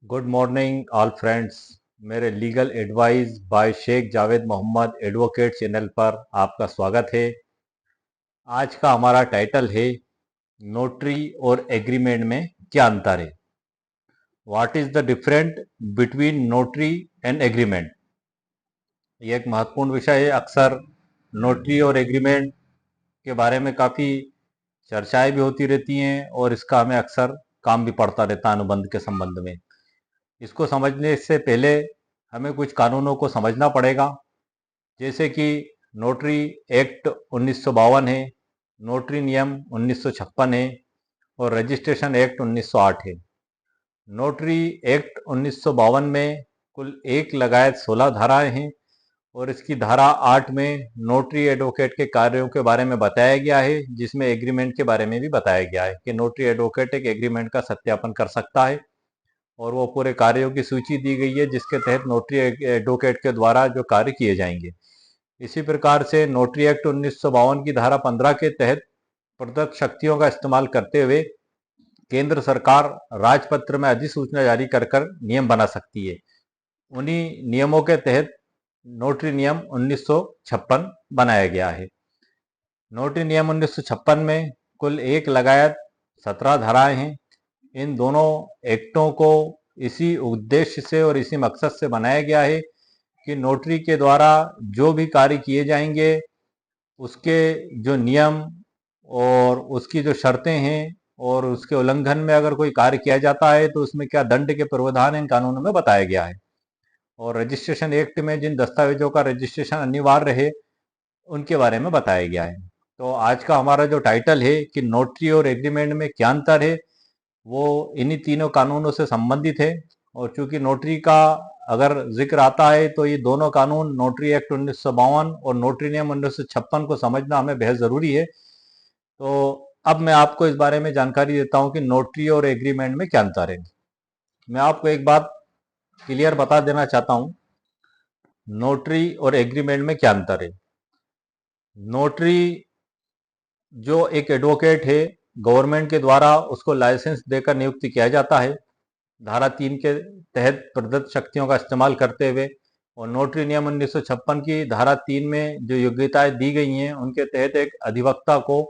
Good morning all friends. मेरे legal advice by Sheikh Javed Mohammad advocate channel पर आपका स्वागत है। आज का हमारा टाइटल है नोटरी और एग्रीमेंट में क्या अंतर है। What is the different between notary and agreement. ये एक महत्वपूर्ण विषय है। अक्सर नोटरी और एग्रीमेंट के बारे में काफ़ी चर्चाएं भी होती रहती हैं और इसका हमें अक्सर काम भी पड़ता रहता है अनुबंध के संबंध में। इसको समझने से पहले हमें कुछ कानूनों को समझना पड़ेगा, जैसे कि नोटरी एक्ट 1952 है, नोटरी नियम 1956 है और रजिस्ट्रेशन एक्ट 1908 है। नोटरी एक्ट 1952 में कुल 1 लगायत 16 धाराएं हैं और इसकी धारा 8 में नोटरी एडवोकेट के कार्यों के बारे में बताया गया है, जिसमें एग्रीमेंट के बारे में भी बताया गया है कि नोटरी एडवोकेट एक एग्रीमेंट का सत्यापन कर सकता है और वो पूरे कार्यों की सूची दी गई है जिसके तहत नोटरी एडवोकेट के द्वारा जो कार्य किए जाएंगे। इसी प्रकार से नोटरी एक्ट 1952 की धारा 15 के तहत प्रदत्त शक्तियों का इस्तेमाल करते हुए केंद्र सरकार राजपत्र में अधिसूचना जारी कर नियम बना सकती है। उन्हीं नियमों के तहत नोटरी नियम 1956 बनाया गया है। नोटरी नियम 1956 में कुल 1 लगायत 17 धाराएं हैं। इन दोनों एक्टों को इसी उद्देश्य से और इसी मकसद से बनाया गया है कि नोटरी के द्वारा जो भी कार्य किए जाएंगे उसके जो नियम और उसकी जो शर्तें हैं और उसके उल्लंघन में अगर कोई कार्य किया जाता है तो उसमें क्या दंड के प्रावधान इन कानूनों में बताया गया है। और रजिस्ट्रेशन एक्ट में जिन दस्तावेजों का रजिस्ट्रेशन अनिवार्य है उनके बारे में बताया गया है। तो आज का हमारा जो टाइटल है कि नोटरी और एग्रीमेंट में क्या अंतर है, वो इन्हीं तीनों कानूनों से संबंधित है। और चूंकि नोटरी का अगर जिक्र आता है तो ये दोनों कानून नोटरी एक्ट 1952 और नोटरी नियम 1956 को समझना हमें बेहद ज़रूरी है। तो अब मैं आपको इस बारे में जानकारी देता हूं कि नोटरी और एग्रीमेंट में क्या अंतर है। मैं आपको एक बात क्लियर बता देना चाहता हूं, नोटरी और एग्रीमेंट में क्या अंतर है। नोटरी जो एक एडवोकेट है, गवर्नमेंट के द्वारा उसको लाइसेंस देकर नियुक्त किया जाता है धारा 3 के तहत प्रदत्त शक्तियों का इस्तेमाल करते हुए। और नोटरी नियम 1956 की धारा 3 में जो योग्यताएं दी गई हैं उनके तहत एक अधिवक्ता को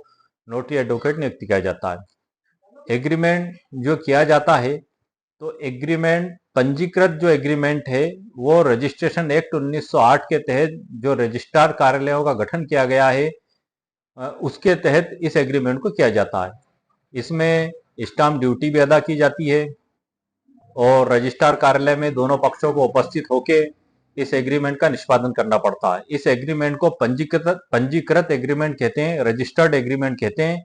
नोटरी एडवोकेट नियुक्त किया जाता है। एग्रीमेंट जो किया जाता है तो एग्रीमेंट पंजीकृत जो एग्रीमेंट है वो रजिस्ट्रेशन एक्ट 1908 के तहत जो रजिस्ट्रार कार्यालयों का गठन किया गया है उसके तहत इस एग्रीमेंट को किया जाता है। इसमें स्टाम्प ड्यूटी भी अदा की जाती है और रजिस्ट्रार कार्यालय में दोनों पक्षों को उपस्थित होकर इस एग्रीमेंट का निष्पादन करना पड़ता है। इस एग्रीमेंट को पंजीकृत एग्रीमेंट कहते हैं, रजिस्टर्ड एग्रीमेंट कहते हैं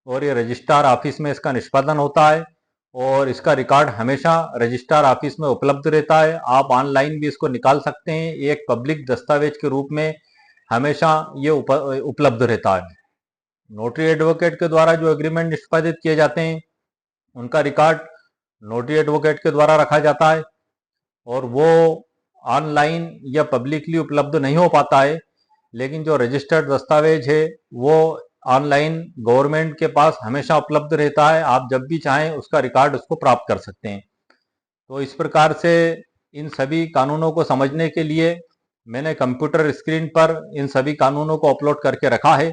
और ये रजिस्ट्रार ऑफिस में इसका निष्पादन होता है और इसका रिकॉर्ड हमेशा रजिस्ट्रार ऑफिस में उपलब्ध रहता है। आप ऑनलाइन भी इसको निकाल सकते हैं। ये एक पब्लिक दस्तावेज के रूप में हमेशा ये उपलब्ध रहता है। नोटरी एडवोकेट के द्वारा जो एग्रीमेंट निष्पादित किए जाते हैं उनका रिकॉर्ड नोटरी एडवोकेट के द्वारा रखा जाता है और वो ऑनलाइन या पब्लिकली उपलब्ध नहीं हो पाता है, लेकिन जो रजिस्टर्ड दस्तावेज है वो ऑनलाइन गवर्नमेंट के पास हमेशा उपलब्ध रहता है। आप जब भी चाहें उसका रिकॉर्ड उसको प्राप्त कर सकते हैं। तो इस प्रकार से इन सभी कानूनों को समझने के लिए मैंने कंप्यूटर स्क्रीन पर इन सभी कानूनों को अपलोड करके रखा है,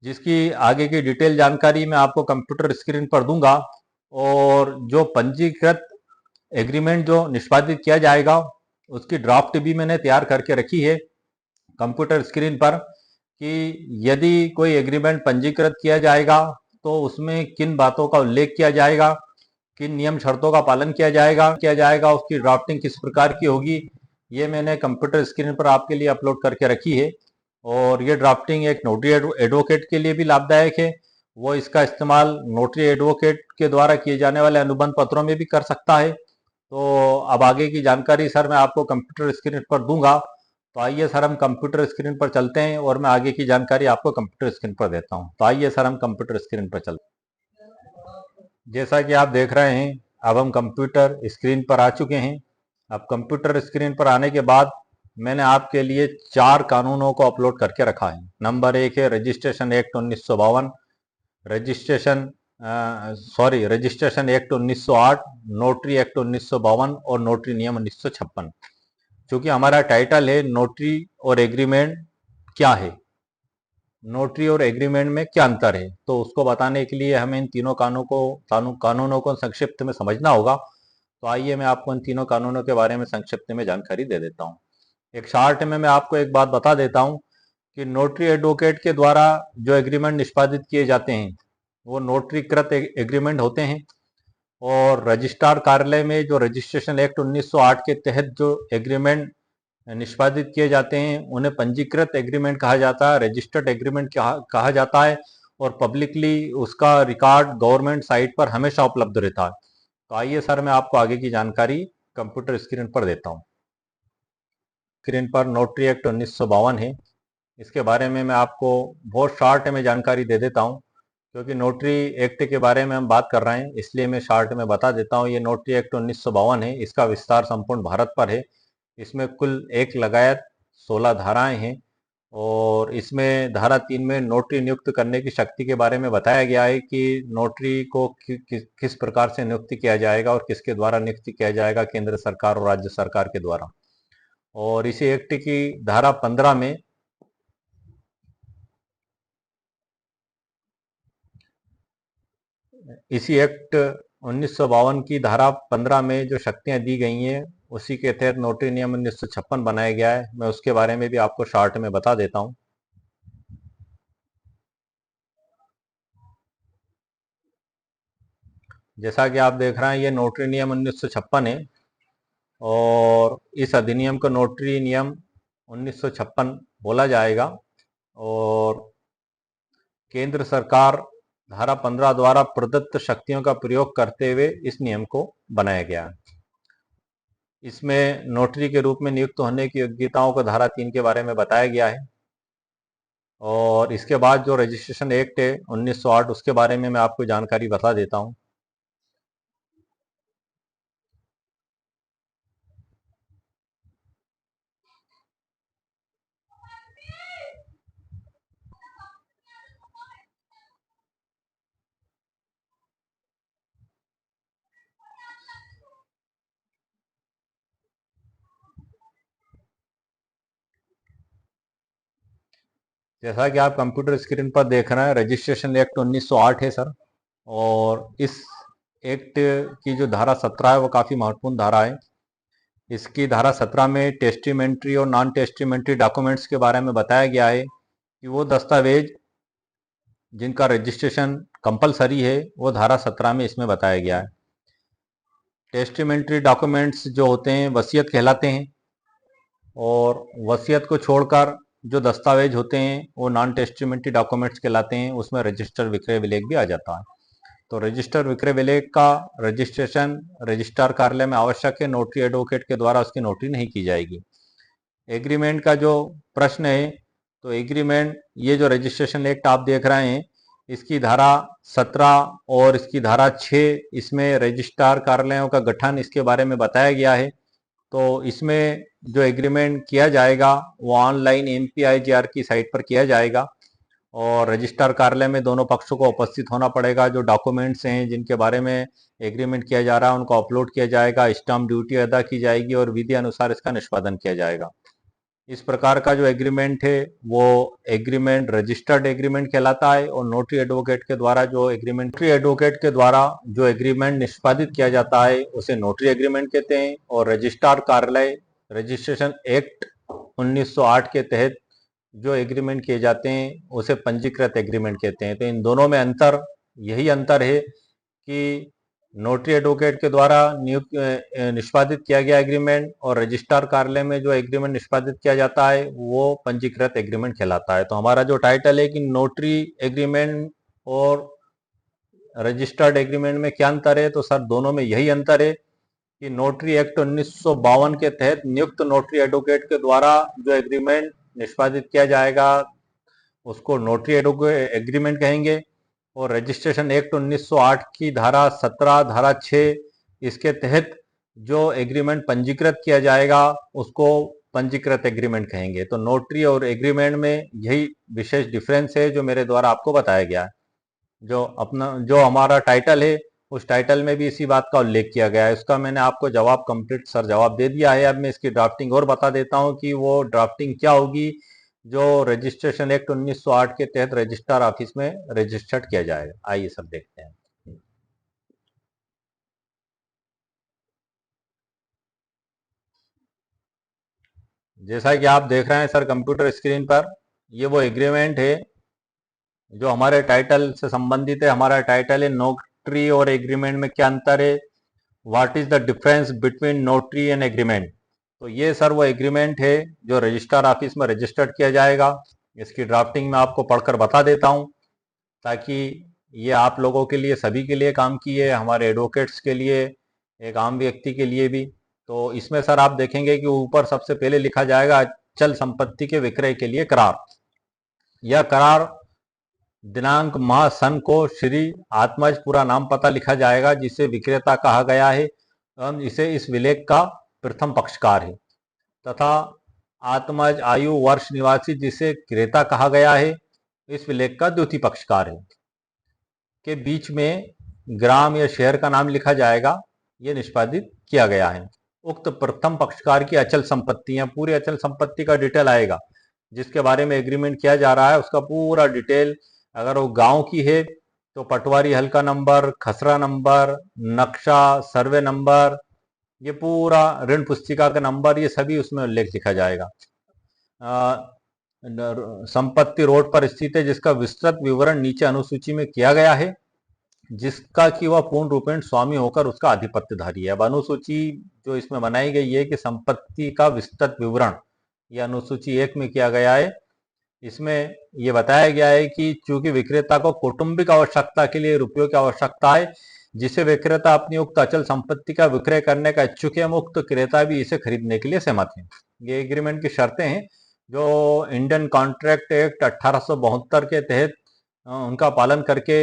जिसकी आगे की डिटेल जानकारी मैं आपको कंप्यूटर स्क्रीन पर दूंगा। और जो पंजीकृत एग्रीमेंट जो निष्पादित किया जाएगा उसकी ड्राफ्ट भी मैंने तैयार करके रखी है कंप्यूटर स्क्रीन पर कि यदि कोई एग्रीमेंट पंजीकृत किया जाएगा तो उसमें किन बातों का उल्लेख किया जाएगा, किन नियम शर्तों का पालन किया जाएगा, उसकी ड्राफ्टिंग किस प्रकार की होगी, ये मैंने कंप्यूटर स्क्रीन पर आपके लिए अपलोड करके रखी है। और ये ड्राफ्टिंग एक नोटरी एडवोकेट के लिए भी लाभदायक है। वो इसका इस्तेमाल नोटरी एडवोकेट के द्वारा किए जाने वाले अनुबंध पत्रों में भी कर सकता है। तो अब आगे की जानकारी सर मैं आपको कंप्यूटर स्क्रीन पर दूंगा। तो आइए सर हम कंप्यूटर स्क्रीन पर चलते हैं और मैं आगे की जानकारी आपको कंप्यूटर स्क्रीन पर देता हूं। तो आइए सर हम कंप्यूटर स्क्रीन पर चलते हैं। जैसा कि आप देख रहे हैं अब हम कंप्यूटर स्क्रीन पर आ चुके हैं। अब कंप्यूटर स्क्रीन पर आने के बाद मैंने आपके लिए 4 कानूनों को अपलोड करके रखा है। नंबर 1 है registration act 1952, registration sorry, registration act 1908, notary act 1952 और नोटरी नियम 1956। चूंकि हमारा टाइटल है नोटरी और एग्रीमेंट क्या है, नोटरी और एग्रीमेंट में क्या अंतर है, तो उसको बताने के लिए हमें इन तीनों कानूनों को संक्षिप्त में समझना होगा। तो आइए मैं आपको इन तीनों कानूनों के बारे में संक्षिप्त में जानकारी दे देता हूँ। एक शार्ट में मैं आपको एक बात बता देता हूँ कि नोटरी एडवोकेट के द्वारा जो एग्रीमेंट निष्पादित किए जाते हैं वो नोटरीकृत एग्रीमेंट होते हैं, और रजिस्ट्रार कार्यालय में जो रजिस्ट्रेशन एक्ट 1908 के तहत जो एग्रीमेंट निष्पादित किए जाते हैं उन्हें पंजीकृत एग्रीमेंट कहा जाता है, रजिस्टर्ड एग्रीमेंट कहा जाता है, और पब्लिकली उसका रिकॉर्ड गवर्नमेंट साइट पर हमेशा उपलब्ध रहता है। तो आइए सर, मैं आपको आगे की जानकारी कंप्यूटर स्क्रीन पर देता हूँ। स्क्रीन पर नोटरी एक्ट 1952 है, इसके बारे में मैं आपको बहुत शॉर्ट में जानकारी दे देता हूँ, क्योंकि नोटरी एक्ट के बारे में हम बात कर रहे हैं इसलिए मैं शॉर्ट में बता देता हूँ। ये नोटरी एक्ट 1952 है, इसका विस्तार संपूर्ण भारत पर है। इसमें कुल एक लगायत 16 धाराएं हैं, और इसमें धारा 3 में नोटरी नियुक्त करने की शक्ति के बारे में बताया गया है कि नोटरी को किस प्रकार से नियुक्त किया जाएगा और किसके द्वारा नियुक्त किया जाएगा, केंद्र सरकार और राज्य सरकार के द्वारा। और इसी एक्ट की धारा 15 में इसी एक्ट 1952 की धारा 15 में जो शक्तियां दी गई हैं उसी के तहत नोटरी नियम 1956 बनाया गया है। मैं उसके बारे में भी आपको शॉर्ट में बता देता हूं। जैसा कि आप देख रहे हैं ये नोटरी नियम 1956 है, और इस अधिनियम को नोटरी नियम 1956 बोला जाएगा, और केंद्र सरकार धारा 15 द्वारा प्रदत्त शक्तियों का प्रयोग करते हुए इस नियम को बनाया गया है। इसमें नोटरी के रूप में नियुक्त होने की योग्यताओं को धारा 3 के बारे में बताया गया है, और इसके बाद जो रजिस्ट्रेशन एक्ट है 1908 उसके बारे में मैं आपको जानकारी बता देता हूं। जैसा कि आप कंप्यूटर स्क्रीन पर देख रहे हैं रजिस्ट्रेशन एक्ट 1908 है सर, और इस एक्ट की जो धारा 17 है वो काफ़ी महत्वपूर्ण धारा है। इसकी धारा 17 में टेस्टिमेंट्री और नॉन टेस्टिमेंट्री डॉक्यूमेंट्स के बारे में बताया गया है कि वो दस्तावेज जिनका रजिस्ट्रेशन कंपलसरी है वो धारा 17 में इसमें बताया गया है। टेस्टिमेंट्री डॉक्यूमेंट्स जो होते हैं वसीयत कहलाते हैं, और वसीयत को छोड़कर जो दस्तावेज होते हैं वो नॉन टेस्टिमेंट्री डॉक्यूमेंट्स कहलाते हैं। उसमें रजिस्टर विक्रय विलेख भी आ जाता है। तो रजिस्टर विक्रय विलेख का रजिस्ट्रेशन रजिस्ट्रार कार्यालय में आवश्यक है, नोटरी एडवोकेट के द्वारा उसकी नोटरी नहीं की जाएगी। एग्रीमेंट का जो प्रश्न है, तो एग्रीमेंट ये जो रजिस्ट्रेशन एक्ट आप देख रहे हैं इसकी धारा 17 और इसकी धारा 6 इसमें रजिस्ट्रार कार्यालयों का गठन इसके बारे में बताया गया है। तो इसमें जो एग्रीमेंट किया जाएगा वो ऑनलाइन MPIGR की साइट पर किया जाएगा, और रजिस्ट्रार कार्यालय में दोनों पक्षों को उपस्थित होना पड़ेगा। जो डॉक्यूमेंट्स हैं जिनके बारे में एग्रीमेंट किया जा रहा है उनको अपलोड किया जाएगा, स्टाम्प ड्यूटी अदा की जाएगी और विधि अनुसार इसका निष्पादन किया जाएगा। इस प्रकार का जो एग्रीमेंट है वो एग्रीमेंट रजिस्टर्ड एग्रीमेंट कहलाता है, और नोटरी एडवोकेट के द्वारा जो एग्रीमेंट निष्पादित किया जाता है उसे नोटरी एग्रीमेंट कहते हैं, और रजिस्ट्रार कार्यालय रजिस्ट्रेशन एक्ट 1908 के तहत जो एग्रीमेंट किए जाते हैं उसे पंजीकृत एग्रीमेंट कहते हैं। तो इन दोनों में यही अंतर है कि नोटरी एडवोकेट के द्वारा निष्पादित किया गया एग्रीमेंट और रजिस्ट्रार कार्यालय में जो एग्रीमेंट निष्पादित किया जाता है वो पंजीकृत एग्रीमेंट कहलाता है। तो हमारा जो टाइटल है कि नोटरी एग्रीमेंट और रजिस्टर्ड एग्रीमेंट में क्या अंतर है, तो सर दोनों में यही अंतर है कि नोटरी एक्ट 1952 के तहत नियुक्त नोटरी एडवोकेट के द्वारा जो एग्रीमेंट निष्पादित किया जाएगा उसको नोटरी एग्रीमेंट कहेंगे, और रजिस्ट्रेशन एक्ट 1908 की धारा 17 धारा 6 इसके तहत जो एग्रीमेंट पंजीकृत किया जाएगा उसको पंजीकृत एग्रीमेंट कहेंगे। तो नोटरी और एग्रीमेंट में यही विशेष डिफरेंस है जो मेरे द्वारा आपको बताया गया है। जो हमारा टाइटल है, उस टाइटल में भी इसी बात का उल्लेख किया गया है। उसका मैंने आपको जवाब कंप्लीट सर जवाब दे दिया है। अब मैं इसकी ड्राफ्टिंग और बता देता हूँ कि वो ड्राफ्टिंग क्या होगी, जो रजिस्ट्रेशन एक्ट 1908 के तहत रजिस्ट्रार ऑफिस में रजिस्टर्ड किया जाएगा। आइए सर देखते हैं। जैसा कि आप देख रहे हैं सर कंप्यूटर स्क्रीन पर, ये वो एग्रीमेंट है जो हमारे टाइटल से संबंधित है। हमारा टाइटल है नोटरी और एग्रीमेंट में क्या अंतर है, what is the difference between notary and agreement. तो ये सर वो एग्रीमेंट है जो रजिस्ट्रार ऑफिस में रजिस्टर्ड किया जाएगा। इसकी ड्राफ्टिंग में आपको पढ़कर बता देता हूँ, ताकि ये आप लोगों के लिए, सभी के लिए काम की है, हमारे एडवोकेट्स के लिए, एक आम व्यक्ति के लिए भी। तो इसमें सर आप देखेंगे कि ऊपर सबसे पहले लिखा जाएगा अचल संपत्ति के विक्रय के लिए करार। यह करार दिनांक माह सन को श्री आत्मज पूरा नाम पता लिखा जाएगा, जिसे विक्रेता कहा गया है एवं इसे इस विलेख का प्रथम पक्षकार है, तथा आत्मज आयु वर्ष निवासी जिसे क्रेता कहा गया है, इस विलेख का द्वितीय पक्षकार है, के बीच में ग्राम या शहर का नाम लिखा जाएगा। यह निष्पादित किया गया है। उक्त प्रथम पक्षकार की अचल संपत्तियां, पूरी अचल संपत्ति का डिटेल आएगा, जिसके बारे में एग्रीमेंट किया जा रहा है उसका पूरा डिटेल। अगर वो गांव की है तो पटवारी हल्का नंबर, खसरा नंबर, नक्शा, सर्वे नंबर, ये पूरा ऋण पुस्तिका का नंबर, ये सभी उसमें उल्लेख लिखा जाएगा। संपत्ति रोड पर स्थित है, जिसका विस्तृत विवरण नीचे अनुसूची में किया गया है, जिसका कि वह पूर्ण रूपेण स्वामी होकर उसका आधिपत्यधारी है। अब अनुसूची जो इसमें बनाई गई है कि संपत्ति का विस्तृत विवरण, यह अनुसूची 1 में किया गया है। इसमें यह बताया गया है कि चूंकि विक्रेता को कौटुंबिक आवश्यकता के लिए रुपयों की आवश्यकता है, जिसे विक्रेता अपनी उक्त अचल संपत्ति का विक्रय करने का इच्छुक है, उक्त क्रेता भी इसे खरीदने के लिए सहमत है। ये एग्रीमेंट की शर्तें हैं जो इंडियन कॉन्ट्रैक्ट एक्ट 1872 के तहत उनका पालन करके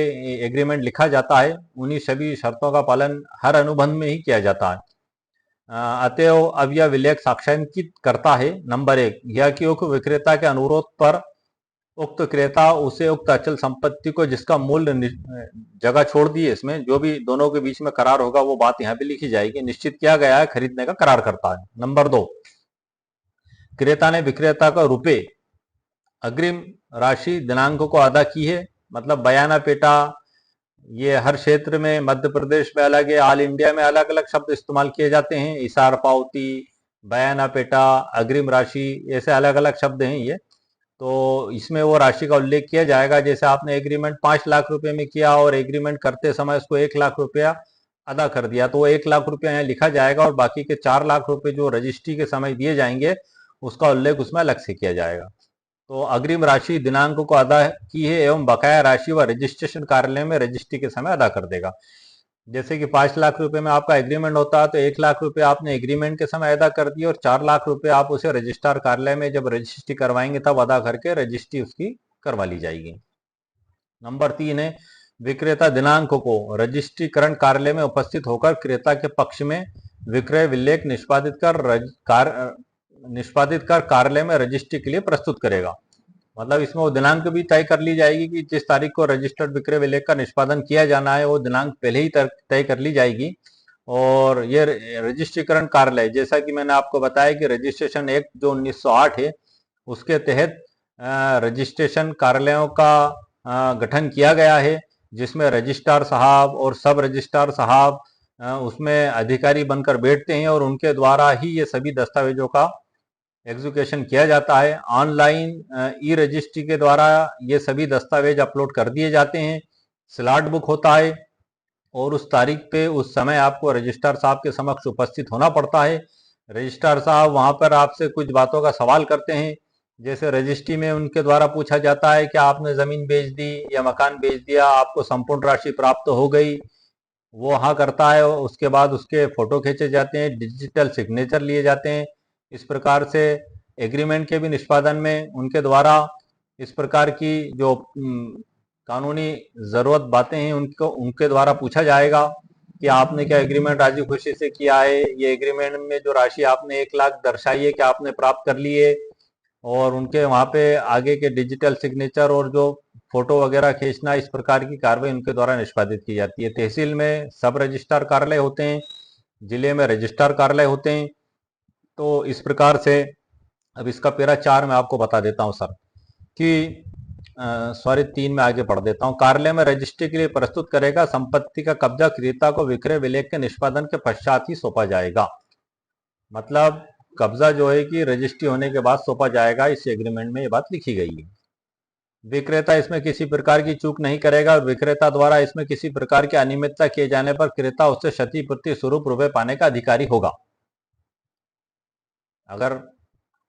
एग्रीमेंट लिखा जाता है। उन्हीं सभी शर्तों का पालन हर अनुबंध में ही किया जाता है। अतएव अब यह विलेख साक्षांकित करता है, नंबर 1, यह कि उक्त विक्रेता के अनुरोध पर उक्त क्रेता उसे उक्त अचल संपत्ति को, जिसका मूल्य जगह छोड़ दी है, इसमें जो भी दोनों के बीच में करार होगा वो बात यहाँ पे लिखी जाएगी, निश्चित किया गया है, खरीदने का करार करता है। नंबर 2, क्रेता ने विक्रेता का रुपए अग्रिम राशि दिनांक को अदा की है। मतलब बयाना पेटा, ये हर क्षेत्र में, मध्य प्रदेश में अलग है, ऑल इंडिया में अलग अलग शब्द इस्तेमाल किए जाते हैं। इशार पावती, बयाना पेटा, अग्रिम राशि, ऐसे अलग अलग शब्द हैं ये। तो इसमें वो राशि का उल्लेख किया जाएगा। जैसे आपने एग्रीमेंट 5 लाख रुपए में किया और एग्रीमेंट करते समय उसको 1 लाख रुपया अदा कर दिया, तो वो 1 लाख रुपया यहाँ लिखा जाएगा, और बाकी के 4 लाख रुपए जो रजिस्ट्री के समय दिए जाएंगे उसका उल्लेख उसमें अलग से किया जाएगा। तो अग्रिम राशि दिनांक को अदा की है एवं बकाया राशि व रजिस्ट्रेशन कार्यालय में रजिस्ट्री के समय अदा कर देगा। जैसे कि 5 लाख रुपए में आपका एग्रीमेंट होता है, तो 1 लाख रुपए आपने एग्रीमेंट के समय अदा कर दिए और 4 लाख रुपए आप उसे रजिस्ट्रार कार्यालय में जब रजिस्ट्री करवाएंगे तब अदा करके रजिस्ट्री उसकी करवा ली जाएगी। नंबर 3 है, विक्रेता दिनांक को रजिस्ट्रीकरण कार्यालय में उपस्थित होकर क्रेता के पक्ष में विक्रय विलेख निष्पादित कर कार्यालय में रजिस्ट्री के लिए प्रस्तुत करेगा। मतलब इसमें वो दिनांक भी तय कर ली जाएगी कि जिस तारीख को रजिस्टर्ड विक्रय विलेख का निष्पादन किया जाना है, वो दिनांक पहले ही तय कर ली जाएगी। और ये रजिस्ट्रीकरण कार्यालय, जैसा कि मैंने आपको बताया कि रजिस्ट्रेशन एक्ट जो 1908 है, उसके तहत रजिस्ट्रेशन कार्यालयों का गठन किया गया है, जिसमें रजिस्ट्रार साहब और सब रजिस्ट्रार साहब उसमें अधिकारी बनकर बैठते हैं और उनके द्वारा ही ये सभी दस्तावेजों का एग्जीक्यूशन किया जाता है। ऑनलाइन ई रजिस्ट्री के द्वारा ये सभी दस्तावेज अपलोड कर दिए जाते हैं। स्लॉट बुक होता है और उस तारीख पे उस समय आपको रजिस्ट्रार साहब के समक्ष उपस्थित होना पड़ता है। रजिस्ट्रार साहब वहां पर आपसे कुछ बातों का सवाल करते हैं। जैसे रजिस्ट्री में उनके द्वारा पूछा जाता है कि आपने जमीन बेच दी या मकान बेच दिया, आपको संपूर्ण राशि प्राप्त हो गई, वो हाँ करता है। उसके बाद उसके फोटो खींचे जाते हैं, डिजिटल सिग्नेचर लिए जाते हैं। इस प्रकार से एग्रीमेंट के भी निष्पादन में उनके द्वारा इस प्रकार की जो कानूनी जरूरत बातें हैं उनको उनके द्वारा पूछा जाएगा कि आपने क्या एग्रीमेंट राजी खुशी से किया है, ये एग्रीमेंट में जो राशि आपने 1 लाख दर्शाई है कि आपने प्राप्त कर ली है, और उनके वहां पे आगे के डिजिटल सिग्नेचर और जो फोटो वगैरह खींचना, इस प्रकार की कार्रवाई उनके द्वारा निष्पादित की जाती है। तहसील में सब रजिस्ट्रार कार्यालय होते हैं, जिले में रजिस्ट्रार कार्यालय होते हैं। तो इस प्रकार से अब इसका पैरा 4 मैं आपको बता देता हूं सर कि सॉरी 3 में आगे पढ़ देता हूं। कार्यालय में रजिस्ट्री के लिए प्रस्तुत करेगा। संपत्ति का कब्जा क्रेता को विक्रय विलेख के निष्पादन के पश्चात ही सौंपा जाएगा। मतलब कब्जा जो है कि रजिस्ट्री होने के बाद सौंपा जाएगा, इस एग्रीमेंट में ये बात लिखी गई है। विक्रेता इसमें किसी प्रकार की चूक नहीं करेगा और विक्रेता द्वारा इसमें किसी प्रकार की अनियमितता किए जाने पर क्रेता उससे क्षतिपूर्ति स्वरूप रुपए पाने का अधिकारी होगा। अगर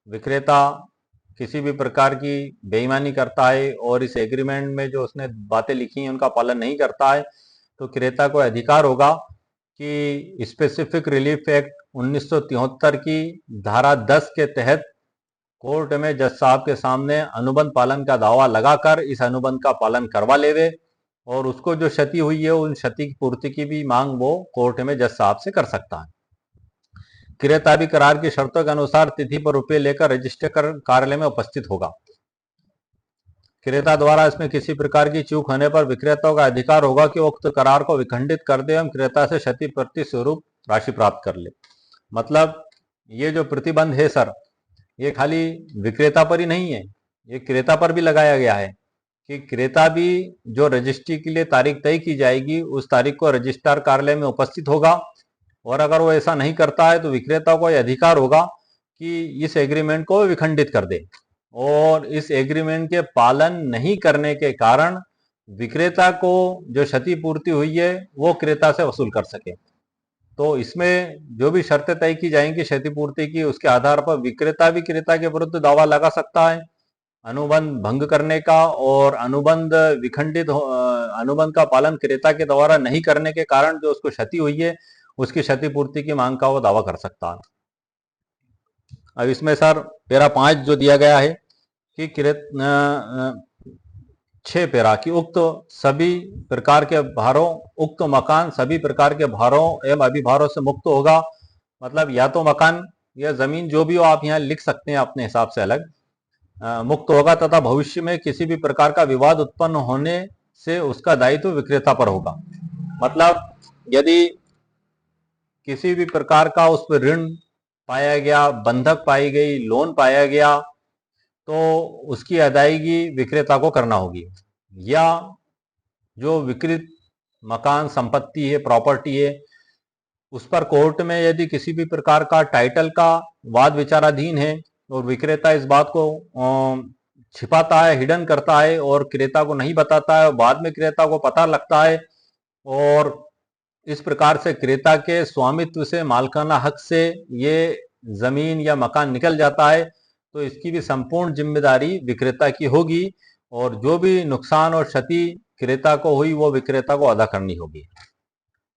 विक्रेता किसी भी प्रकार की बेईमानी करता है और इस एग्रीमेंट में जो उसने बातें लिखी हैं उनका पालन नहीं करता है, तो क्रेता को अधिकार होगा कि स्पेसिफिक रिलीफ एक्ट 1973 की धारा 10 के तहत कोर्ट में जज साहब के सामने अनुबंध पालन का दावा लगाकर इस अनुबंध का पालन करवा लेवे और उसको जो क्षति हुई है उन क्षति की पूर्ति की भी मांग वो कोर्ट में जज साहब से कर सकता है। क्रेता भी करार की शर्तों के अनुसार तिथि पर रुपये लेकर रजिस्टर कार्यालय में उपस्थित होगा। क्रेता द्वारा इसमें किसी प्रकार की चूक होने पर विक्रेता का अधिकार होगा कि उक्त करार को विखंडित कर दे एवं क्रेता से क्षतिपूर्ति स्वरूप राशि प्राप्त कर ले। मतलब ये जो प्रतिबंध है सर, ये खाली विक्रेता पर ही नहीं है, ये क्रेता पर भी लगाया गया है कि क्रेता भी जो रजिस्ट्री के लिए तारीख तय की जाएगी उस तारीख को रजिस्ट्रार कार्यालय में उपस्थित होगा और अगर वो ऐसा नहीं करता है तो विक्रेता को यह अधिकार होगा कि इस एग्रीमेंट को विखंडित कर दे और इस एग्रीमेंट के पालन नहीं करने के कारण विक्रेता को जो क्षतिपूर्ति हुई है वो क्रेता से वसूल कर सके। तो इसमें जो भी शर्तें तय की जाएंगी क्षतिपूर्ति की, उसके आधार पर विक्रेता भी क्रेता के विरुद्ध दावा लगा सकता है अनुबंध भंग करने का और अनुबंध विखंडित अनुबंध का पालन क्रेता के द्वारा नहीं करने के कारण जो उसको क्षति हुई है उसकी क्षतिपूर्ति की मांग का वो दावा कर सकता है। अब इसमें सर पैरा 5 जो दिया गया है कि 6 पैरा की उक्त सभी प्रकार के भारों, उक्त मकान सभी प्रकार के भारों एवं अभिभारों से मुक्त होगा। मतलब या तो मकान या जमीन जो भी हो आप यहाँ लिख सकते हैं अपने हिसाब से अलग, मुक्त होगा तथा भविष्य में किसी भी प्रकार का विवाद उत्पन्न होने से उसका दायित्व विक्रेता पर होगा। मतलब यदि किसी भी प्रकार का उस पर ऋण पाया गया, बंधक पाई गई, लोन पाया गया, तो उसकी अदायगी विक्रेता को करना होगी। या जो विकृत मकान संपत्ति है, प्रॉपर्टी है, उस पर कोर्ट में यदि किसी भी प्रकार का टाइटल का वाद विचाराधीन है और विक्रेता इस बात को छिपाता है, हिडन करता है और क्रेता को नहीं बताता है और बाद में क्रेता को पता लगता है और इस प्रकार से क्रेता के स्वामित्व से, मालकाना हक से ये जमीन या मकान निकल जाता है, तो इसकी भी संपूर्ण जिम्मेदारी विक्रेता की होगी और जो भी नुकसान और क्षति क्रेता को हुई वो विक्रेता को अदा करनी होगी।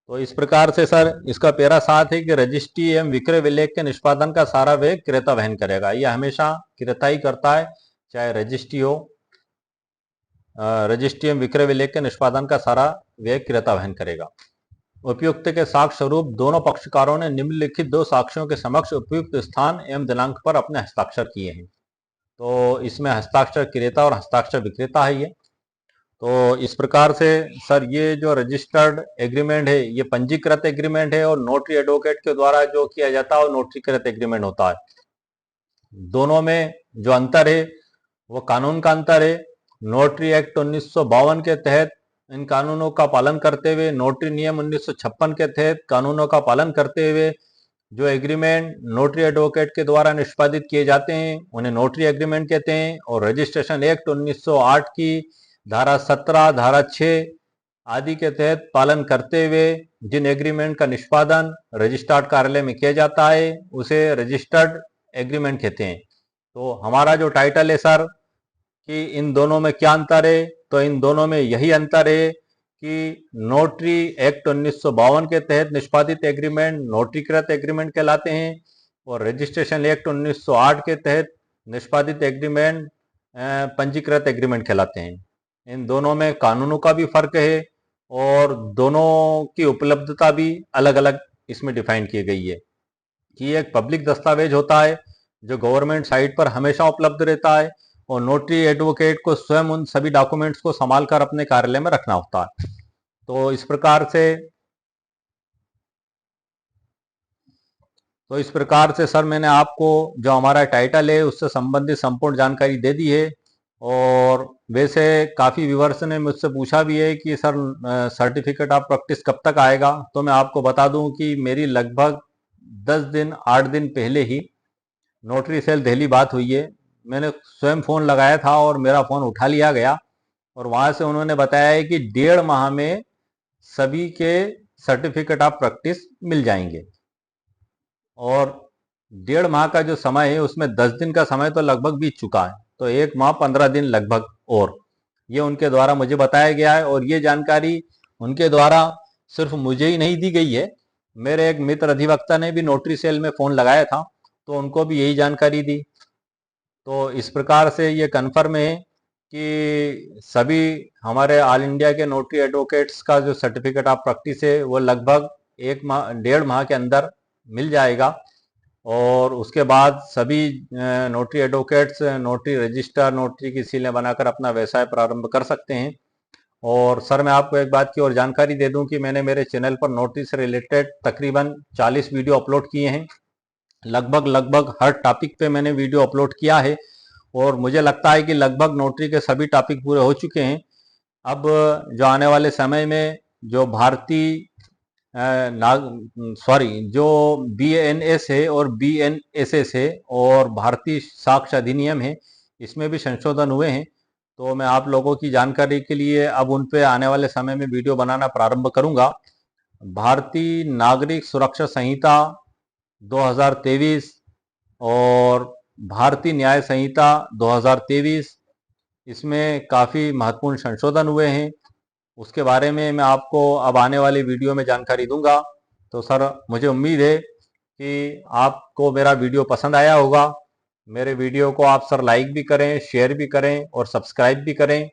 तो इस प्रकार से सर इसका पैरा 7 है कि रजिस्ट्री एवं विक्रय विलेख के निष्पादन का सारा व्यय क्रेता वहन करेगा। यह हमेशा क्रेता ही करता है, चाहे रजिस्ट्री हो। रजिस्ट्री एवं विक्रय विलेख के निष्पादन का सारा व्यय क्रेता वहन करेगा। उपयुक्त के साक्ष्य स्वरूप दोनों पक्षकारों ने निम्नलिखित 2 साक्ष्यों के समक्ष उपयुक्त स्थान एवं दिनांक पर अपने हस्ताक्षर किए हैं। तो इसमें हस्ताक्षर क्रेता और हस्ताक्षर विक्रेता है ये। तो इस प्रकार से सर ये जो रजिस्टर्ड एग्रीमेंट है ये पंजीकृत एग्रीमेंट है और नोटरी एडवोकेट के द्वारा जो किया जाता है वो नोटरीकृत एग्रीमेंट होता है। दोनों में जो अंतर है वो कानून का अंतर है। नोटरी एक्ट 1952 के तहत इन कानूनों का पालन करते हुए, नोटरी नियम 1956 के तहत कानूनों का पालन करते हुए जो एग्रीमेंट नोटरी एडवोकेट के द्वारा निष्पादित किए जाते हैं उन्हें नोटरी एग्रीमेंट कहते हैं। और रजिस्ट्रेशन एक्ट 1908 की धारा 17, धारा 6 आदि के तहत पालन करते हुए जिन एग्रीमेंट का निष्पादन रजिस्ट्रार्ड कार्यालय में किया जाता है उसे रजिस्टर्ड एग्रीमेंट कहते हैं। तो हमारा जो टाइटल है सर कि इन दोनों में क्या अंतर है, तो इन दोनों में यही अंतर है कि नोटरी एक्ट 1952 के तहत निष्पादित एग्रीमेंट नोटरीकृत एग्रीमेंट कहलाते हैं और रजिस्ट्रेशन एक्ट 1908 के तहत निष्पादित एग्रीमेंट पंजीकृत एग्रीमेंट कहलाते हैं। इन दोनों में कानूनों का भी फर्क है और दोनों की उपलब्धता भी अलग अलग इसमें डिफाइन की गई है कि एक पब्लिक दस्तावेज होता है जो गवर्नमेंट साइट पर हमेशा उपलब्ध रहता है और नोटरी एडवोकेट को स्वयं उन सभी डॉक्यूमेंट्स को संभाल कर अपने कार्यालय में रखना होता है। तो इस प्रकार से सर मैंने आपको जो हमारा टाइटल है उससे संबंधित संपूर्ण जानकारी दे दी है। और वैसे काफ़ी व्यूअर्स ने मुझसे पूछा भी है कि सर सर्टिफिकेट ऑफ प्रैक्टिस कब तक आएगा। तो मैं आपको बता दूं कि मेरी लगभग 10 दिन 8 दिन पहले ही नोटरी सेल दिल्ली बात हुई है। मैंने स्वयं फ़ोन लगाया था और मेरा फ़ोन उठा लिया गया और वहाँ से उन्होंने बताया है कि 1.5 माह में सभी के सर्टिफिकेट ऑफ प्रैक्टिस मिल जाएंगे। और 1.5 माह का जो समय है उसमें 10 दिन का समय तो लगभग बीत चुका है, तो 1 माह 15 दिन लगभग और ये उनके द्वारा मुझे बताया गया है। और ये जानकारी उनके द्वारा सिर्फ मुझे ही नहीं दी गई है, मेरे एक मित्र अधिवक्ता ने भी नोटरी सेल में फ़ोन लगाया था तो उनको भी यही जानकारी दी। तो इस प्रकार से ये कन्फर्म है कि सभी हमारे ऑल इंडिया के नोटरी एडवोकेट्स का जो सर्टिफिकेट ऑफ प्रैक्टिस है वो लगभग 1 माह 1.5 माह के अंदर मिल जाएगा। और उसके बाद सभी notary advocates notary register, notary की सीलें बनाकर अपना व्यवसाय प्रारंभ कर सकते हैं। और सर मैं आपको एक बात की और जानकारी दे दूं कि मैंने मेरे चैनल पर नोटरी से रिलेटेड तकरीबन 40 वीडियो अपलोड किए हैं। लगभग हर टॉपिक पे मैंने वीडियो अपलोड किया है और मुझे लगता है कि लगभग नोटरी के सभी टॉपिक पूरे हो चुके हैं। अब जो आने वाले समय में जो भारतीय जो BNS है और BNSS है और भारतीय साक्ष्य अधिनियम है, इसमें भी संशोधन हुए हैं। तो मैं आप लोगों की जानकारी के लिए अब उन पे आने वाले समय में वीडियो बनाना प्रारंभ करूंगा। भारतीय नागरिक सुरक्षा संहिता 2023 और भारतीय न्याय संहिता 2023, इसमें काफ़ी महत्वपूर्ण संशोधन हुए हैं। उसके बारे में मैं आपको अब आने वाली वीडियो में जानकारी दूंगा। तो सर मुझे उम्मीद है कि आपको मेरा वीडियो पसंद आया होगा। मेरे वीडियो को आप सर लाइक भी करें, शेयर भी करें और सब्सक्राइब भी करें।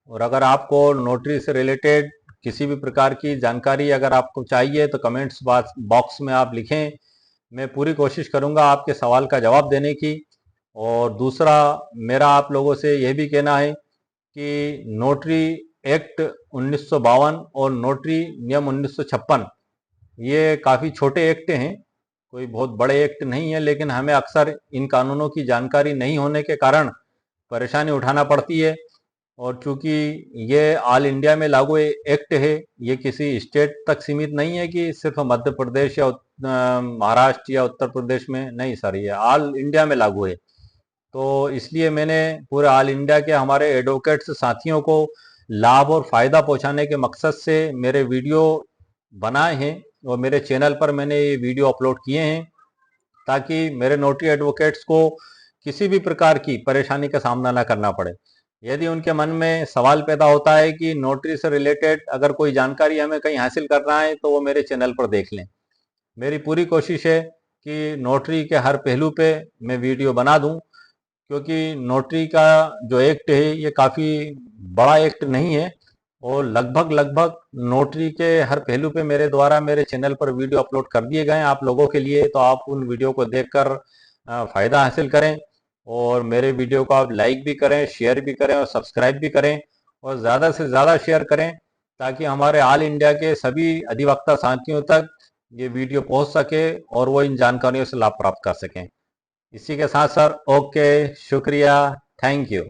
और अगर आपको नोटरी से रिलेटेड किसी भी प्रकार की जानकारी अगर आपको चाहिए तो कमेंट्स बॉक्स में आप लिखें, मैं पूरी कोशिश करूंगा आपके सवाल का जवाब देने की। और दूसरा मेरा आप लोगों से यह भी कहना है कि नोटरी एक्ट 1952 और नोटरी नियम 1956 ये काफ़ी छोटे एक्ट हैं, कोई बहुत बड़े एक्ट नहीं है, लेकिन हमें अक्सर इन कानूनों की जानकारी नहीं होने के कारण परेशानी उठाना पड़ती है। और चूंकि ये ऑल इंडिया में लागू एक्ट है, ये किसी स्टेट तक सीमित नहीं है कि सिर्फ मध्य प्रदेश या महाराष्ट्र या उत्तर प्रदेश में, नहीं सर, ये ऑल इंडिया में लागू है। तो इसलिए मैंने पूरे ऑल इंडिया के हमारे एडवोकेट्स साथियों को लाभ और फ़ायदा पहुंचाने के मकसद से मेरे वीडियो बनाए हैं और मेरे चैनल पर मैंने ये वीडियो अपलोड किए हैं ताकि मेरे नोटरी एडवोकेट्स को किसी भी प्रकार की परेशानी का सामना ना करना पड़े। यदि उनके मन में सवाल पैदा होता है कि नोटरी से रिलेटेड अगर कोई जानकारी हमें कहीं हासिल करना है तो वो मेरे चैनल पर देख लें। मेरी पूरी कोशिश है कि नोटरी के हर पहलू पे मैं वीडियो बना दूं, क्योंकि नोटरी का जो एक्ट है ये काफ़ी बड़ा एक्ट नहीं है और लगभग नोटरी के हर पहलू पे मेरे द्वारा मेरे चैनल पर वीडियो अपलोड कर दिए गए हैं आप लोगों के लिए। तो आप उन वीडियो को देखकर फ़ायदा हासिल करें और मेरे वीडियो को आप लाइक भी करें, शेयर भी करें और सब्सक्राइब भी करें और ज़्यादा से ज़्यादा शेयर करें ताकि हमारे ऑल इंडिया के सभी अधिवक्ता साथियों तक ये वीडियो पहुंच सके और वो इन जानकारियों से लाभ प्राप्त कर सकें। इसी के साथ सर ओके, शुक्रिया, थैंक यू।